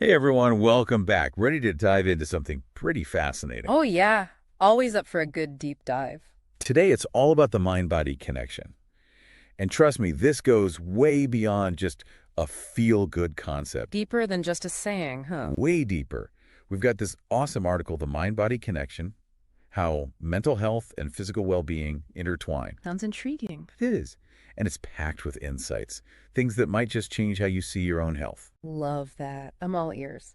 Hey everyone, welcome back. Ready to dive into something pretty fascinating. Oh, yeah. Always up for a good deep dive. Today it's all about the mind-body connection. And trust me, this goes way beyond just a feel-good concept. Deeper than just a saying, huh? Way deeper. We've got this awesome article, The Mind-Body Connection, How Mental Health and Physical Well-Being Intertwine. Sounds intriguing. It is. And it's packed with insights, things that might just change how you see your own health. Love that. I'm all ears.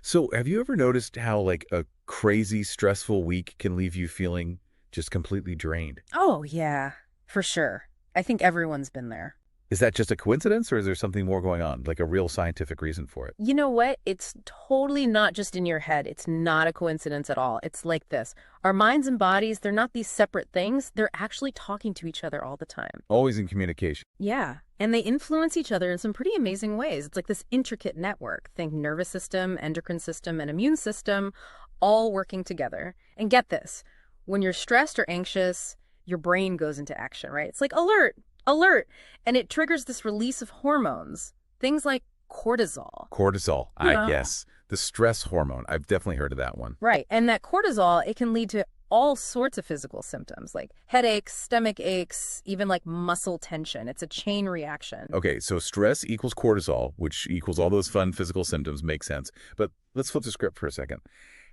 So, have you ever noticed how, like, a crazy, stressful week can leave you feeling just completely drained? Oh, yeah, for sure. I think everyone's been there. Is that just a coincidence, or is there something more going on, like a real scientific reason for it? You know what? It's totally not just in your head. It's not a coincidence at all. It's like this. Our minds and bodies, they're not these separate things. They're actually talking to each other all the time. Always in communication. Yeah, and they influence each other in some pretty amazing ways. It's like this intricate network. Think nervous system, endocrine system, and immune system all working together. And get this, when you're stressed or anxious, your brain goes into action, right? It's like alert, alert, and it triggers this release of hormones, things like cortisol. Cortisol, Yeah. yes, the stress hormone. I've definitely heard of that one. Right, and that cortisol, it can lead to all sorts of physical symptoms like headaches, stomach aches, even like muscle tension. It's a chain reaction. Okay, so stress equals cortisol, which equals all those fun physical symptoms, makes sense. But let's flip the script for a second.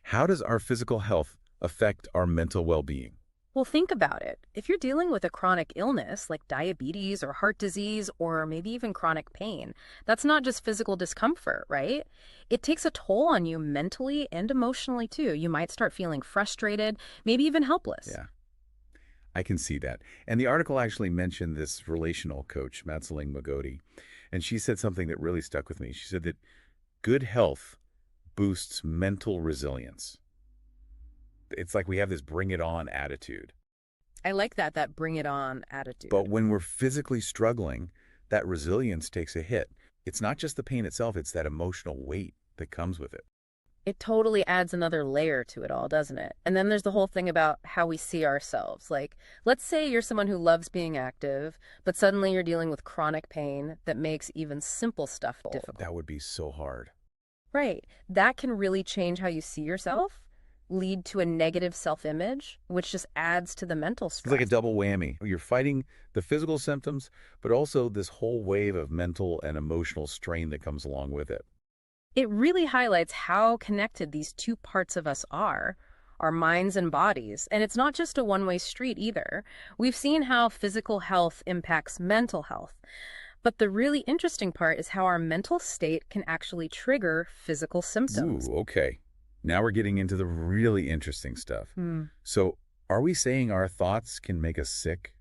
How does our physical health affect our mental well-being? Well, think about it. If you're dealing with a chronic illness like diabetes or heart disease or maybe even chronic pain, that's not just physical discomfort, right? It takes a toll on you mentally and emotionally too. You might start feeling frustrated, maybe even helpless. Yeah. I can see that. And the article actually mentioned this relational coach, Matsaling Magodi, and she said something that really stuck with me. She said that good health boosts mental resilience. It's like we have this bring it on attitude. I like that bring it on But attitude. when we're physically struggling, that resilience takes a hit. It's not just the pain itself, it's that emotional weight that comes with it. It totally adds another layer to it all, doesn't it? And then there's the whole thing about how we see ourselves. Like, let's say you're someone who loves being active, but suddenly you're dealing with chronic pain that makes even simple stuff Oh, difficult. that would be so hard. Right. That can really change how you see yourself, lead to a negative self-image, which just adds to the mental It's like a stress. double whammy. You're fighting the physical symptoms, but also this whole wave of mental and emotional strain that comes along with it. It really highlights how connected these two parts of us are, our minds and bodies. And it's not just a one-way street either. We've seen how physical health impacts mental health. But the really interesting part is how our mental state can actually trigger physical Ooh, symptoms. okay. Now we're getting into the really interesting stuff. Hmm. So, are we saying our thoughts can make us sick?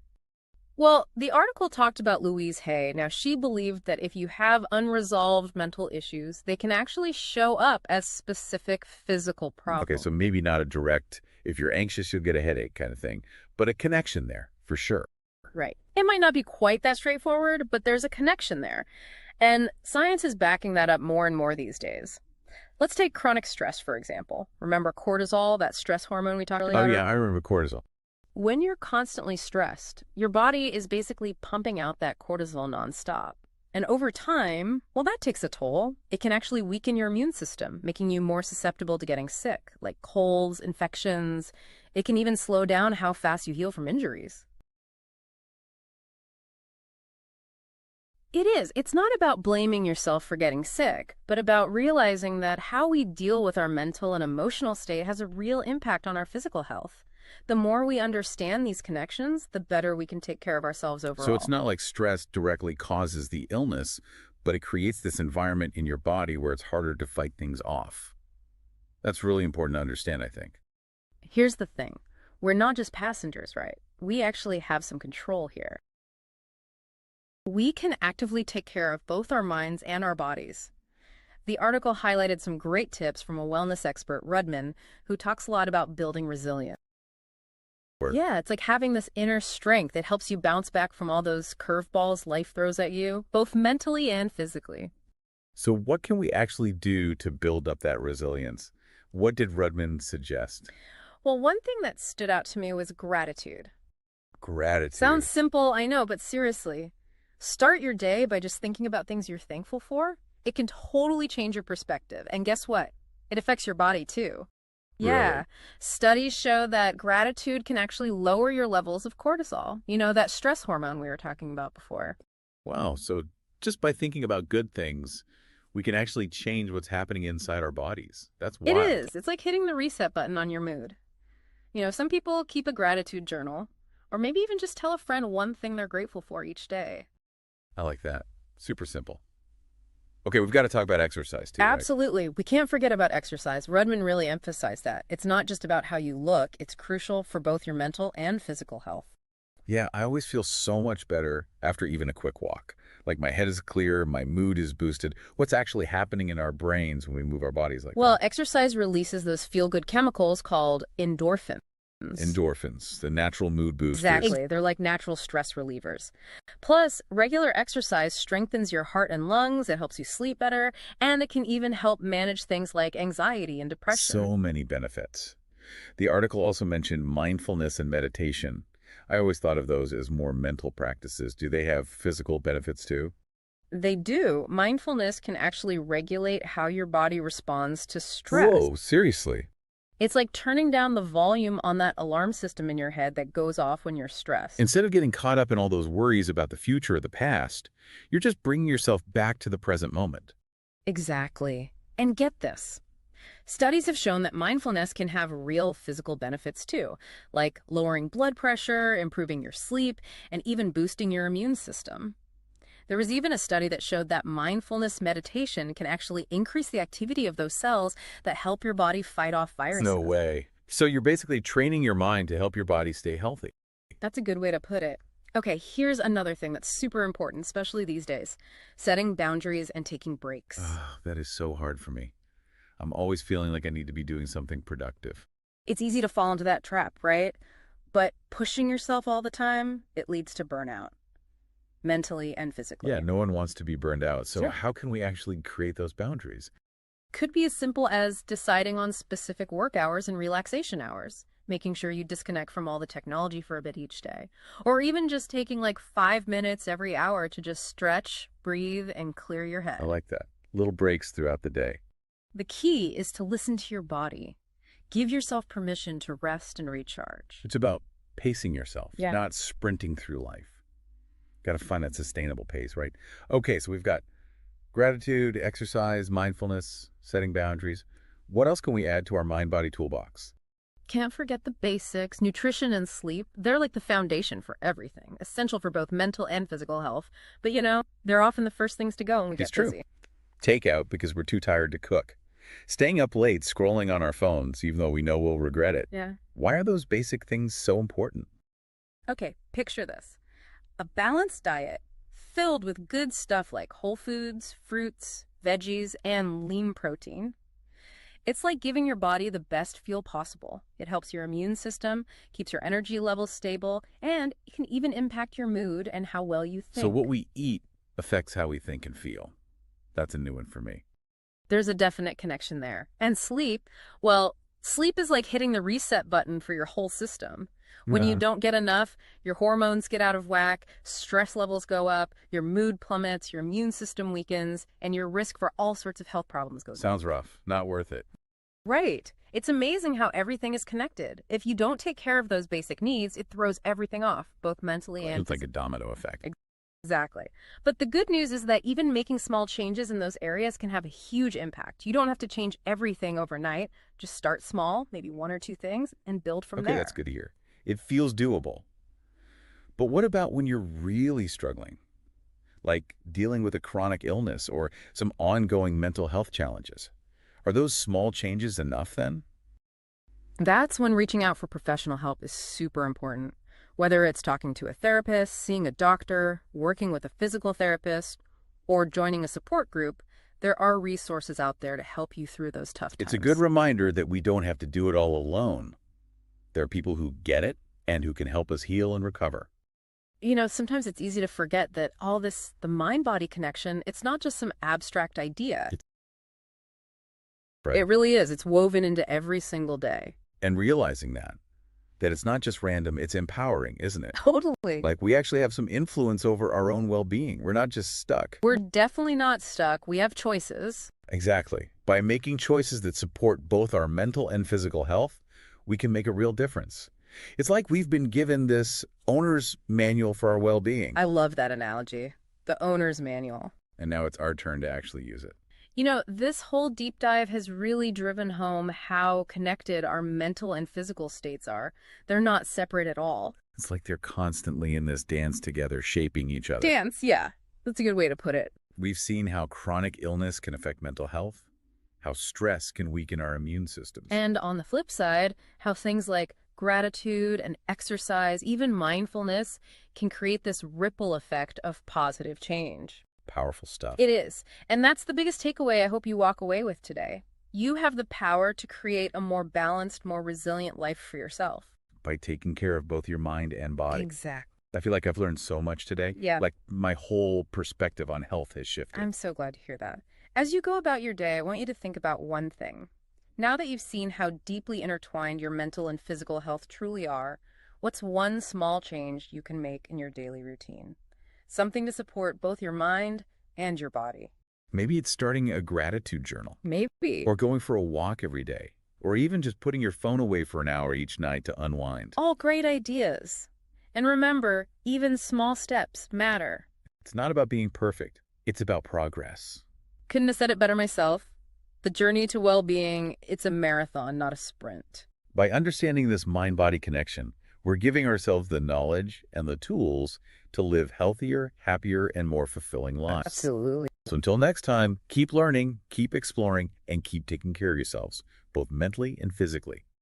Well, the article talked about Louise Hay. Now, she believed that if you have unresolved mental issues, they can actually show up as specific physical Okay, so problems. maybe not a direct, if you're anxious, you'll get a headache kind of thing, but a connection there for sure. Right. It might not be quite that straightforward, but there's a connection there. And science is backing that up more and more these days. Let's take chronic stress, for example. Remember cortisol, that stress hormone we talked Oh, about yeah, earlier? I remember cortisol. When you're constantly stressed, your body is basically pumping out that cortisol nonstop. And over time, well, that takes a toll. It can actually weaken your immune system, making you more susceptible to getting sick, like colds, infections. It can even slow down how fast you heal from injuries. It is. It's not about blaming yourself for getting sick, but about realizing that how we deal with our mental and emotional state has a real impact on our physical health. The more we understand these connections, the better we can take care of ourselves So it's overall. not like stress directly causes the illness, but it creates this environment in your body where it's harder to fight things off. That's really important to understand, I think. Here's the thing. We're not just passengers, right? We actually have some control here. We can actively take care of both our minds and our bodies. The article highlighted some great tips from a wellness expert, Rudman, who talks a lot about building resilience. Word. Yeah, it's like having this inner strength that helps you bounce back from all those curveballs life throws at you, both mentally and physically. So what can we actually do to build up that resilience? What did Rudman suggest? Well, one thing that stood out to me was gratitude. Sounds Gratitude. simple, I know, but seriously, start your day by just thinking about things you're thankful for. It can totally change your perspective. And guess what? It affects your body too. Really? Yeah, studies show that gratitude can actually lower your levels of cortisol, that stress hormone we were talking about before. Wow. So just by thinking about good things, we can actually change what's happening inside our bodies. That's It wild. is. It's like hitting the reset button on your mood. Some people keep a gratitude journal, or maybe even just tell a friend one thing they're grateful for each day. I like that. Super simple. Okay, we've got to talk about exercise too, right? Absolutely. We can't forget about exercise. Rudman really emphasized that. It's not just about how you look, it's crucial for both your mental and physical health. Yeah, I always feel so much better after even a quick walk. Like my head is clear, my mood is boosted. What's actually happening in our brains when we move our bodies like Well, that? exercise releases those feel-good chemicals called endorphins. Endorphins, the natural mood boosters. Exactly. They're like natural stress relievers. Plus, regular exercise strengthens your heart and lungs, it helps you sleep better, and it can even help manage things like anxiety and depression. So many benefits. The article also mentioned mindfulness and meditation. I always thought of those as more mental practices. Do they have physical benefits too? They do. Mindfulness can actually regulate how your body responds to stress. Whoa, seriously? It's like turning down the volume on that alarm system in your head that goes off when you're stressed. Instead of getting caught up in all those worries about the future or the past, you're just bringing yourself back to the present moment. Exactly. And get this. Studies have shown that mindfulness can have real physical benefits too, like lowering blood pressure, improving your sleep, and even boosting your immune system. There was even a study that showed that mindfulness meditation can actually increase the activity of those cells that help your body fight off viruses. No way. So you're basically training your mind to help your body stay healthy. That's a good way to put it. Okay, here's another thing that's super important, especially these days: setting boundaries and taking breaks. Ah, that is so hard for me. I'm always feeling like I need to be doing something productive. It's easy to fall into that trap, right? But pushing yourself all the time, it leads to burnout, mentally and physically. Yeah, no one wants to be burned out. So Sure. how can we actually create those boundaries? Could be as simple as deciding on specific work hours and relaxation hours, making sure you disconnect from all the technology for a bit each day, or even just taking like 5 minutes every hour to just stretch, breathe, and clear your head. I like that. Little breaks throughout the day. The key is to listen to your body. Give yourself permission to rest and recharge. It's about pacing yourself, Yeah. not sprinting through life. Got to find that sustainable pace, right? Okay, so we've got gratitude, exercise, mindfulness, setting boundaries. What else can we add to our mind-body toolbox? Can't forget the basics. Nutrition and sleep, they're like the foundation for everything, essential for both mental and physical health. But they're often the first things to go when we It's get true. busy. Takeout because we're too tired to cook. Staying up late scrolling on our phones, even though we know we'll regret it. Yeah. Why are those basic things so important? Okay, picture this. A balanced diet filled with good stuff like whole foods, fruits, veggies, and lean protein. It's like giving your body the best fuel possible. It helps your immune system, keeps your energy levels stable, and it can even impact your mood and how well you think. So what we eat affects how we think and feel. That's a new one for me. There's a definite connection there. And sleep, well, sleep is like hitting the reset button for your whole system. When you Uh, don't get enough, your hormones get out of whack, stress levels go up, your mood plummets, your immune system weakens, and your risk for all sorts of health problems goes up. Sounds rough. Not worth it. Right. It's amazing how everything is connected. If you don't take care of those basic needs, it throws everything off, both mentally and It's like a domino effect. Exactly. But the good news is that even making small changes in those areas can have a huge impact. You don't have to change everything overnight. Just start small, maybe one or two things, and build from Okay, there. that's good to hear. It feels doable. But what about when you're really struggling? Like dealing with a chronic illness or some ongoing mental health challenges? Are those small changes enough then? That's when reaching out for professional help is super important. Whether it's talking to a therapist, seeing a doctor, working with a physical therapist, or joining a support group, there are resources out there to help you through those tough times. It's a good reminder that we don't have to do it all alone. There are people who get it and who can help us heal and recover. Sometimes it's easy to forget that all this, the mind-body connection, it's not just some abstract idea. Right. It really is. It's woven into every single day. And realizing that that it's not just random, it's empowering, isn't it? Totally. Like we actually have some influence over our own well-being. We're not just stuck. We're definitely not stuck. We have choices. Exactly. By making choices that support both our mental and physical health, we can make a real difference. It's like we've been given this owner's manual for our well-being, I love that analogy. The owner's manual. and now it's our turn to actually use it. You know, this whole deep dive has really driven home how connected our mental and physical states are. They're not separate at all. It's like they're constantly in this dance together, shaping each other. Dance, yeah. That's a good way to put it. We've seen how chronic illness can affect mental health, how stress can weaken our immune systems. And on the flip side, how things like gratitude and exercise, even mindfulness, can create this ripple effect of positive change. Powerful stuff. It is. And that's the biggest takeaway I hope you walk away with today. You have the power to create a more balanced, more resilient life for yourself. By taking care of both your mind and body. Exactly. I feel like I've learned so much today. Yeah. Like my whole perspective on health has shifted. I'm so glad to hear that. As you go about your day, I want you to think about one thing. Now that you've seen how deeply intertwined your mental and physical health truly are, what's one small change you can make in your daily routine? Something to support both your mind and your body. Maybe it's starting a gratitude journal, Maybe. or going for a walk every day, or even just putting your phone away for an hour each night to unwind. All great ideas. And remember, even small steps matter. It's not about being perfect. It's about progress. Couldn't have said it better myself. The journey to well-being, it's a marathon, not a sprint. By understanding this mind-body connection, we're giving ourselves the knowledge and the tools to live healthier, happier, and more fulfilling lives. Absolutely. So until next time, keep learning, keep exploring, and keep taking care of yourselves, both mentally and physically.